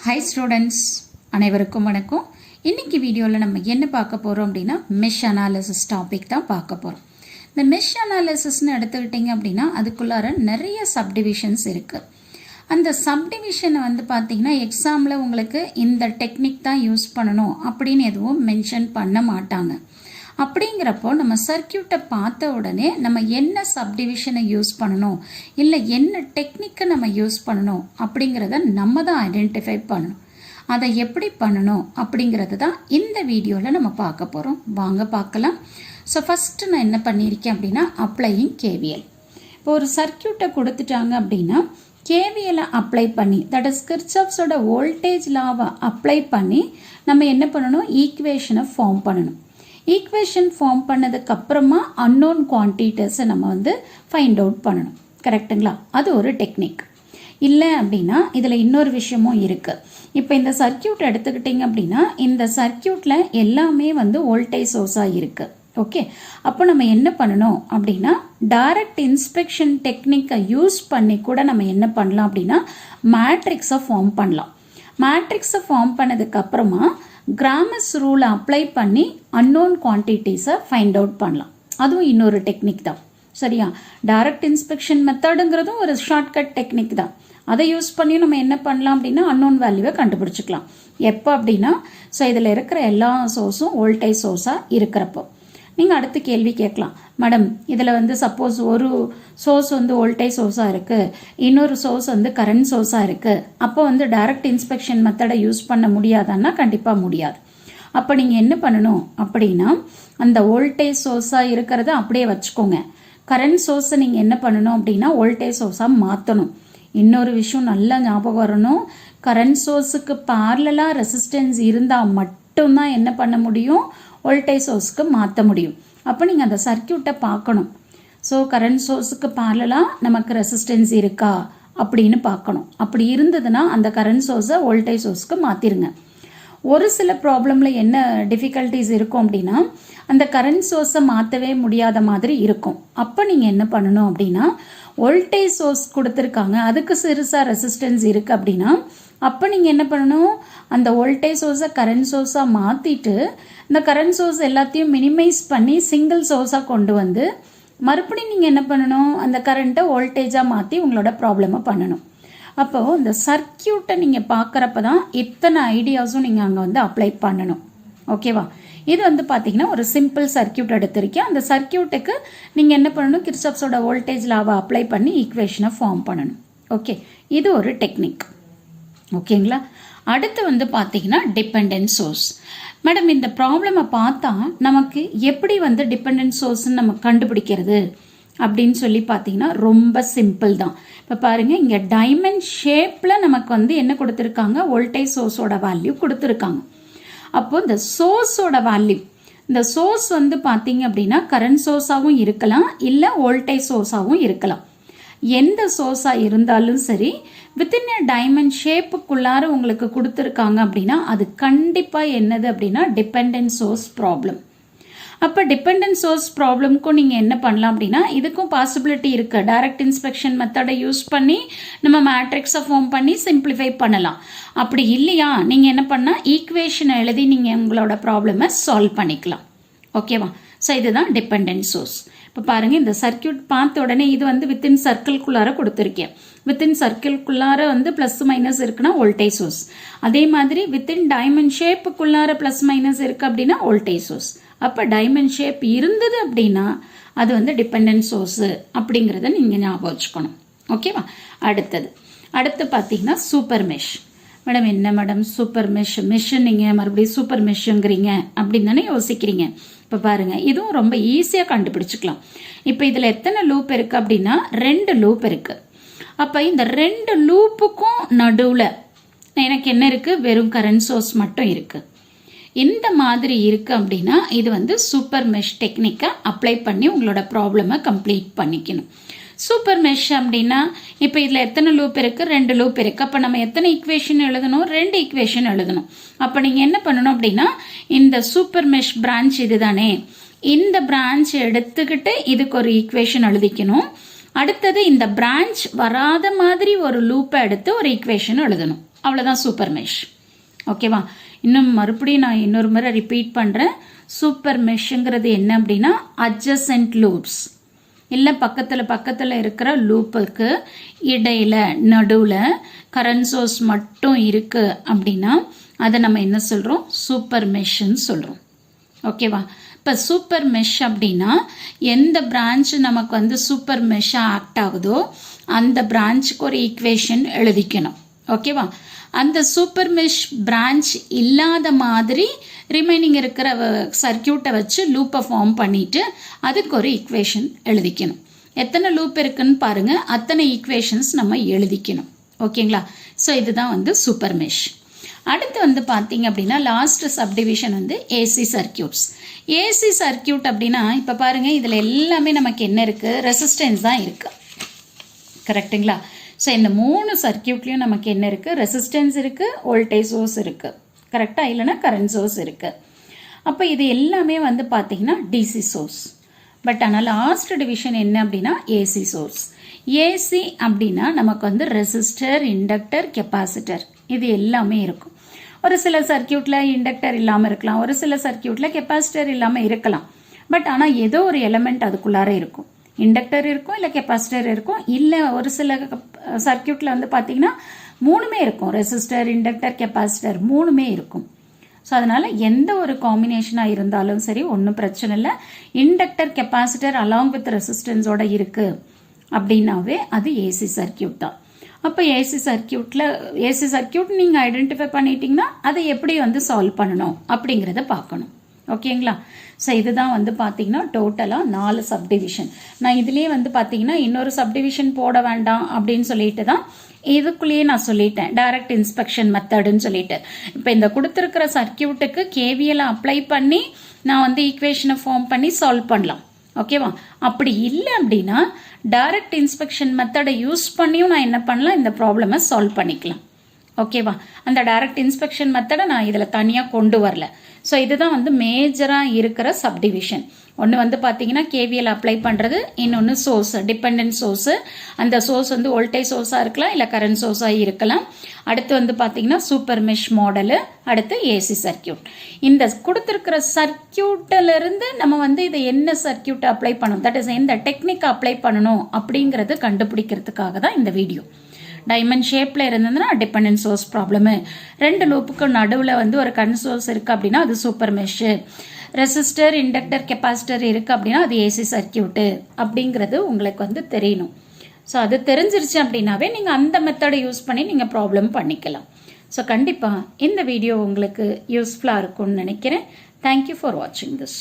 Hi students, அனைவருக்கும் வணக்கம். இன்றைக்கி வீடியோவில் நம்ம என்ன பார்க்க போகிறோம் அப்படின்னா மெஷ் அனாலிசிஸ் டாபிக் தான் பார்க்க போகிறோம். இந்த மெஷ் அனாலிசிஸ்ன்னு எடுத்துக்கிட்டிங்க அப்படின்னா அதுக்குள்ளார நிறைய சப்டிவிஷன்ஸ் இருக்குது. அந்த சப்டிவிஷனை பார்த்திங்கன்னா எக்ஸாமில் உங்களுக்கு இந்த டெக்னிக் தான் யூஸ் பண்ணணும் அப்படின்னு எதுவும் மென்ஷன் பண்ண மாட்டாங்க. அப்படிங்கிறப்போ நம்ம சர்க்கியூட்டை பார்த்த உடனே நம்ம என்ன சப்டிவிஷனை யூஸ் பண்ணணும், இல்லை என்ன டெக்னிக்கை நம்ம யூஸ் பண்ணணும் அப்படிங்கிறத நம்ம தான் ஐடென்டிஃபை பண்ணணும். அதை எப்படி பண்ணணும் அப்படிங்கிறது தான் இந்த வீடியோவில் நம்ம பார்க்க போகிறோம். வாங்க பார்க்கலாம். ஸோ ஃபஸ்ட்டு நான் என்ன பண்ணியிருக்கேன் அப்படின்னா அப்ளையிங் கேவிஎல். இப்போ ஒரு சர்க்கியூட்டை கொடுத்துட்டாங்க அப்படின்னா கேவிஎலை அப்ளை பண்ணி, தட் இஸ் கிர்ச்சாஃப்ஸோட வோல்டேஜ் லாவை அப்ளை பண்ணி நம்ம என்ன பண்ணணும், ஈக்குவேஷனை ஃபார்ம் பண்ணணும். ஈக்குவேஷன் ஃபார்ம் பண்ணதுக்கு அப்புறமா அன்னோன் குவான்டிட்டிஸை நம்ம ஃபைண்ட் அவுட் பண்ணணும். கரெக்டுங்களா? அது ஒரு டெக்னிக். இல்லை அப்படின்னா இதில் இன்னொரு விஷயமும் இருக்குது. இப்போ இந்த சர்க்கியூட் எடுத்துக்கிட்டிங்க அப்படின்னா இந்த சர்க்கியூட்டில் எல்லாமே வோல்டேஜ் சோர்ஸாக இருக்குது. ஓகே, அப்போ நம்ம என்ன பண்ணணும் அப்படின்னா டைரக்ட் இன்ஸ்பெக்ஷன் டெக்னிக்கை யூஸ் பண்ணி கூட நம்ம என்ன பண்ணலாம் அப்படின்னா மேட்ரிக்ஸை ஃபார்ம் பண்ணலாம். மேட்ரிக்ஸை ஃபார்ம் பண்ணதுக்கு அப்புறமா கிராமஸ் ரூலை அப்ளை பண்ணி அன்னோன் குவான்டிட்டிஸை ஃபைண்ட் அவுட் பண்ணலாம். அதுவும் இன்னொரு டெக்னிக் தான். சரியா? டைரக்ட் இன்ஸ்பெக்ஷன் மெத்தடுங்கிறதும் ஒரு ஷார்ட்கட் டெக்னிக் தான். அதை யூஸ் பண்ணி நம்ம என்ன பண்ணலாம் அப்படின்னா அன்னோன் வேல்யூவை கண்டுபிடிச்சிக்கலாம். எப்போ அப்படின்னா ஸோ இதில் இருக்கிற எல்லா சோர்ஸும் வோல்டேஜ் சோர்ஸாக இருக்கிறப்போ. நீங்கள் அடுத்த கேள்வி கேட்கலாம், மேடம் இதில் சப்போஸ் ஒரு சோர்ஸ் வோல்டேஜ் சோர்ஸாக இருக்குது, இன்னொரு சோர்ஸ் கரண்ட் சோர்ஸாக இருக்குது, அப்போ டைரக்ட் இன்ஸ்பெக்ஷன் மெத்தடை யூஸ் பண்ண முடியாதான்னா கண்டிப்பாக முடியாது. அப்போ நீங்கள் என்ன பண்ணணும் அப்படின்னா அந்த வோல்டேஜ் சோர்ஸாக இருக்கிறத அப்படியே வச்சுக்கோங்க. கரண்ட் சோர்ஸை நீங்கள் என்ன பண்ணணும் அப்படின்னா வோல்டேஜ் சோர்ஸாக மாற்றணும். இன்னொரு விஷயம் நல்லா ஞாபகம் வரணும், கரண்ட் சோர்ஸுக்கு பேரலலாக ரெசிஸ்டன்ஸ் இருந்தால் மட்டும்தான் என்ன பண்ண முடியும், வோல்டேஜ் சோர்ஸ்க்கு மாற்ற முடியும். அப்போ நீங்கள் அந்த சர்க்கியூட்டை பார்க்கணும். ஸோ கரண்ட் சோர்ஸுக்கு பேரலாக நமக்கு ரெசிஸ்டன்ஸ் இருக்கா அப்படின்னு பார்க்கணும். அப்படி இருந்ததுன்னா அந்த கரண்ட் சோர்ஸை வோல்டேஜ் சோர்ஸ்க்கு மாற்றிருங்க. ஒரு சில ப்ராப்ளமில் என்ன டிஃபிகல்ட்டிஸ் இருக்கும் அப்படின்னா அந்த கரண்ட் சோர்ஸை மாற்றவே முடியாத மாதிரி இருக்கும். அப்போ நீங்கள் என்ன பண்ணணும் அப்படின்னா வோல்டேஜ் சோர்ஸ் கொடுத்துருக்காங்க, அதுக்கு சிறுசாக ரெசிஸ்டன்ஸ் இருக்குது அப்படின்னா அப்போ நீங்கள் என்ன பண்ணணும், அந்த வோல்டேஜ் சோர்ஸை கரண்ட் சோர்ஸாக மாற்றிட்டு இந்த கரண்ட் சோர்ஸ் எல்லாத்தையும் மினிமைஸ் பண்ணி சிங்கிள் சோர்ஸாக கொண்டு வந்து மறுபடியும் நீங்கள் என்ன பண்ணணும், அந்த கரண்ட்டை வோல்டேஜாக மாற்றி உங்களோட ப்ராப்ளமை பண்ணணும். அப்போது இந்த சர்க்கியூட்டை நீங்கள் பார்க்குறப்ப தான் இத்தனை ஐடியாஸும் நீங்கள் அங்கே அப்ளை பண்ணணும். ஓகேவா? இது பார்த்தீங்கன்னா ஒரு சிம்பிள் சர்க்கியூட் எடுத்திருக்கேன். அந்த சர்க்கியூட்டுக்கு நீங்கள் என்ன பண்ணணும், கிர்ச்சாஃப்ஸோட வோல்டேஜ் லாவை அப்ளை பண்ணி ஈக்குவேஷனை ஃபார்ம் பண்ணணும். ஓகே, இது ஒரு டெக்னிக். ஓகேங்களா? அடுத்து பார்த்தீங்கன்னா டிபெண்டன்ட் சோர்ஸ். மேடம் இந்த ப்ராப்ளமை பார்த்தா நமக்கு எப்படி டிபெண்டன்ட் சோர்ஸ்ன்னு நம்ம கண்டுபிடிக்கிறது அப்படின்னு சொல்லி பார்த்தீங்கன்னா ரொம்ப சிம்பிள் தான். இப்போ பாருங்கள், இங்கே டைமண்ட் ஷேப்பில் நமக்கு என்ன கொடுத்துருக்காங்க, வோல்டேஜ் சோர்ஸோட வேல்யூ கொடுத்துருக்காங்க. அப்போது இந்த சோர்ஸோட வேல்யூ, இந்த சோர்ஸ் பார்த்தீங்க அப்படின்னா கரண்ட் சோர்ஸாகவும் இருக்கலாம், இல்லை வோல்டேஜ் சோர்ஸாகவும் இருக்கலாம். எந்த சோர்ஸாக இருந்தாலும் சரி வித்தின் எ டைமண்ட் ஷேப்புக்குள்ளார உங்களுக்கு கொடுத்துருக்காங்க அப்படின்னா அது கண்டிப்பாக என்னது அப்படின்னா டிபெண்டன்ட் சோர்ஸ் ப்ராப்ளம். அப்போ டிபெண்டன்ட் சோர்ஸ் ப்ராப்ளம்க்கும் நீங்கள் என்ன பண்ணலாம் அப்படின்னா இதுக்கும் பாசிபிலிட்டி இருக்குது. டைரக்ட் இன்ஸ்பெக்ஷன் மெத்தடை யூஸ் பண்ணி நம்ம மேட்ரிக்ஸை ஃபார்ம் பண்ணி சிம்பிளிஃபை பண்ணலாம். அப்படி இல்லையா நீங்கள் என்ன பண்ணால் ஈக்குவேஷனை எழுதி நீங்கள் உங்களோட ப்ராப்ளமை சால்வ் பண்ணிக்கலாம். ஓகேவா? ஸோ இதுதான் டிபெண்டன்ட் சோர்ஸ். இப்போ பாருங்கள், இந்த சர்க்கியூட் பார்த்த உடனே இது வித்தின் சர்க்கிள்குள்ளார கொடுத்துருக்கேன். வித்தின் சர்க்கிள்குள்ளார ப்ளஸ் மைனஸ் இருக்குன்னா வோல்டேஜ் சோர்ஸ். அதே மாதிரி வித்தின் டைமண்ட் ஷேப்புக்குள்ளார ப்ளஸ் மைனஸ் இருக்குது அப்படின்னா வோல்டேஜ் சோர்ஸ். அப்போ டைமண்ட் ஷேப் இருந்தது அப்படின்னா அது டிபெண்டன்ட் சோர்ஸு அப்படிங்கிறத நீங்கள் ஞாபகம் வச்சுக்கணும். ஓகேவா? அடுத்து பார்த்தீங்கன்னா சூப்பர் மெஷ். மேடம் என்ன மேடம் சூப்பர் மெஷ் நீங்கள் மறுபடியும் சூப்பர் மெஷ்ங்கிறீங்க அப்படின்னு தானே யோசிக்கிறீங்க. இப்போ பாருங்கள், இதுவும் ரொம்ப ஈஸியாக கண்டுபிடிச்சிக்கலாம். இப்போ இதில் எத்தனை லூப் இருக்குது அப்படின்னா 2 லூப் இருக்குது. அப்போ இந்த 2 லூப்புக்கும் நடுவில் எனக்கு என்ன இருக்குது, வெறும் கரண்ட் சோர்ஸ் மட்டும் இருக்குது. இந்த மாதிரி இருக்குது அப்படின்னா இது சூப்பர் மெஷ் டெக்னிக்கை அப்ளை பண்ணி உங்களோட ப்ராப்ளமை கம்ப்ளீட் பண்ணிக்கணும். சூப்பர் மெஷ் அப்படின்னா இப்போ இதில் எத்தனை லூப் இருக்குது, 2 லூப் இருக்குது. அப்போ நம்ம எத்தனை ஈக்குவேஷன் எழுதணும், 2 ஈக்குவேஷன் எழுதணும். அப்போ நீங்கள் என்ன பண்ணணும் அப்படின்னா இந்த சூப்பர் மெஷ் பிரான்ச் இது தானே, இந்த பிரான்ச் எடுத்துக்கிட்டு இதுக்கு ஒரு ஈக்குவேஷன் எழுதிக்கணும். அடுத்தது இந்த பிரான்ச் வராத மாதிரி ஒரு லூப்பை எடுத்து ஒரு ஈக்குவேஷன் எழுதணும். அவ்வளோதான் சூப்பர் மெஷ். ஓகேவா? இன்னும் மறுபடியும் நான் இன்னொரு முறை ரிப்பீட் பண்ணுறேன். சூப்பர் மெஷ்ங்கிறது என்ன அப்படின்னா அட்ஜசன்ட் லூப்ஸ், இல்லை பக்கத்தில் இருக்கிற லூப்புக்கு இடையில நடுவில் கரண்ட் சோர்ஸ் மட்டும் இருக்குது அப்படின்னா அதை நம்ம என்ன சொல்கிறோம்? சூப்பர் மெஷ்ன்னு சொல்கிறோம். ஓகேவா? இப்போ சூப்பர் மெஷ் அப்படின்னா எந்த பிரான்ச் நமக்கு வந்து சூப்பர் மெஷ்ஷாக ஆக்ட் ஆகுதோ அந்த பிரான்ச்சுக்கு ஒரு ஈக்குவேஷன் எழுதிக்கணும். ஓகேவா? அந்த சூப்பர் மெஷ் பிரான்ச் இல்லாத மாதிரி ரிமைனிங் இருக்கிற சர்க்கியூட்டை வச்சு லூப்பை ஃபார்ம் பண்ணிட்டு அதுக்கு ஒரு ஈக்குவேஷன் எழுதிக்கணும். எத்தனை லூப் இருக்குன்னு பாருங்க, அத்தனை ஈக்குவேஷன்ஸ் நம்ம எழுதிக்கணும். ஓகேங்களா? ஸோ இதுதான் வந்து சூப்பர் மெஷ். அடுத்து வந்து பார்த்தீங்க அப்படின்னா லாஸ்ட் சப்டிவிஷன் வந்து ஏசி சர்க்கியூட்ஸ். ஏசி சர்க்கியூட் அப்படின்னா இப்போ பாருங்க, இதில் எல்லாமே நமக்கு என்ன இருக்குது? ரெசிஸ்டன்ஸ் தான் இருக்குது. கரெக்டுங்களா? ஸோ இந்த 3 சர்க்கியூட்லேயும் நமக்கு என்ன இருக்குது? ரெசிஸ்டன்ஸ் இருக்குது, வோல்டேஜ் சோர்ஸ் இருக்குது. கரெக்டாக? இல்லைன்னா கரண்ட் சோர்ஸ் இருக்குது. அப்போ இது எல்லாமே வந்து பார்த்தீங்கன்னா டிசி சோர்ஸ். பட் ஆனால் லாஸ்ட் டிவிஷன் என்ன அப்படின்னா ஏசி சோர்ஸ். ஏசி அப்படின்னா நமக்கு வந்து ரெசிஸ்டர், இண்டக்டர், கெப்பாசிட்டர் இது எல்லாமே இருக்கும். ஒரு சில சர்க்கியூட்டில் இண்டக்டர் இல்லாமல் இருக்கலாம், ஒரு சில சர்க்கியூட்டில் கெப்பாசிட்டர் இல்லாமல் இருக்கலாம். பட் ஆனால் ஏதோ ஒரு எலமெண்ட் அதுக்குள்ளார இருக்கும். இண்டக்டர் இருக்கும், இல்லை கெப்பாசிட்டர் இருக்கும், இல்லை ஒரு சில சர்க்கியூட்டில் வந்து பார்த்தீங்கன்னா 3மே இருக்கும். ரெசிஸ்டர், இண்டக்டர், கெப்பாசிட்டர் 3மே இருக்கும். ஸோ அதனால் எந்த ஒரு காம்பினேஷனாக இருந்தாலும் சரி ஒன்றும் பிரச்சனை இல்லை. இண்டக்டர், கெப்பாசிட்டர் அலாங் வித் ரெசிஸ்டன்ஸோட இருக்குது அப்படின்னாவே அது ஏசி சர்க்கியூட் தான். அப்போ ஏசி சர்க்கியூட் நீங்கள் ஐடென்டிஃபை பண்ணிட்டீங்கன்னா அதை எப்படி வந்து சால்வ் பண்ணணும் அப்படிங்கிறத பார்க்கணும். ஓகேங்களா? ஸோ இதுதான் வந்து பார்த்தீங்கன்னா டோட்டலாக 4 சப்டிவிஷன். நான் இதுலேயே வந்து பார்த்தீங்கன்னா இன்னொரு சப்டிவிஷன் போட வேண்டாம் அப்படின்னு சொல்லிட்டு தான் இதுக்குள்ளேயே நான் சொல்லிட்டேன் டைரக்ட் இன்ஸ்பெக்ஷன் மெத்தடுன்னு சொல்லிட்டு. இப்போ இந்த கொடுத்துருக்கிற சர்க்கியூட்டுக்கு கேவிஎல் அப்ளை பண்ணி நான் வந்து ஈக்குவேஷனை ஃபார்ம் பண்ணி சால்வ் பண்ணலாம். ஓகேவா? அப்படி இல்லை அப்படின்னா டைரக்ட் இன்ஸ்பெக்ஷன் மெத்தடை யூஸ் பண்ணியும் நான் என்ன பண்ணலாம்? இந்த ப்ராப்ளமை சால்வ் பண்ணிக்கலாம். ஓகேவா? அந்த டைரக்ட் இன்ஸ்பெக்ஷன் மெத்தடை நான் இதில் தனியாக கொண்டு வரல. ஸோ இதுதான் வந்து மேஜராக இருக்கிற சப்டிவிஷன். ஒன்று வந்து பார்த்தீங்கன்னா கேவிஎல் அப்ளை பண்ணுறது, இன்னொன்று சோர்ஸ், டிபெண்டன்ட் சோர்ஸு. அந்த சோர்ஸ் வந்து வோல்டேஜ் சோர்ஸாக இருக்கலாம், இல்லை கரண்ட் சோர்ஸாக இருக்கலாம். அடுத்து வந்து பார்த்தீங்கன்னா சூப்பர் மெஷ் மாடலு, அடுத்து ஏசி சர்க்கியூட். இந்த கொடுத்துருக்கிற சர்க்கியூட்டிலிருந்து நம்ம வந்து இதை என்ன சர்க்கியூட்டை அப்ளை பண்ணணும், தட் இஸ் எந்த டெக்னிக் அப்ளை பண்ணணும் அப்படிங்கிறது கண்டுபிடிக்கிறதுக்காக தான் இந்த வீடியோ. டைமண்ட் ஷேப்பில் இருந்ததுன்னா டிபெண்டன்ட் சோர்ஸ் ப்ராப்ளமு, 2 லூப்புக்கு நடுவில் வந்து ஒரு கரண்ட் சோர்ஸ் இருக்குது அப்படின்னா அது super mesh, resistor, inductor, capacitor இருக்குது அப்படின்னா அது ஏசி சர்க்கியூட்டு அப்படிங்கிறது உங்களுக்கு வந்து தெரியணும். ஸோ அது தெரிஞ்சிருச்சு அப்படின்னாவே நீங்கள் அந்த மெத்தடை யூஸ் பண்ணி நீங்கள் ப்ராப்ளம் பண்ணிக்கலாம். ஸோ கண்டிப்பாக இந்த வீடியோ உங்களுக்கு யூஸ்ஃபுல்லாக இருக்கும்னு நினைக்கிறேன். தேங்க்யூ ஃபார் வாட்சிங் திஸ்.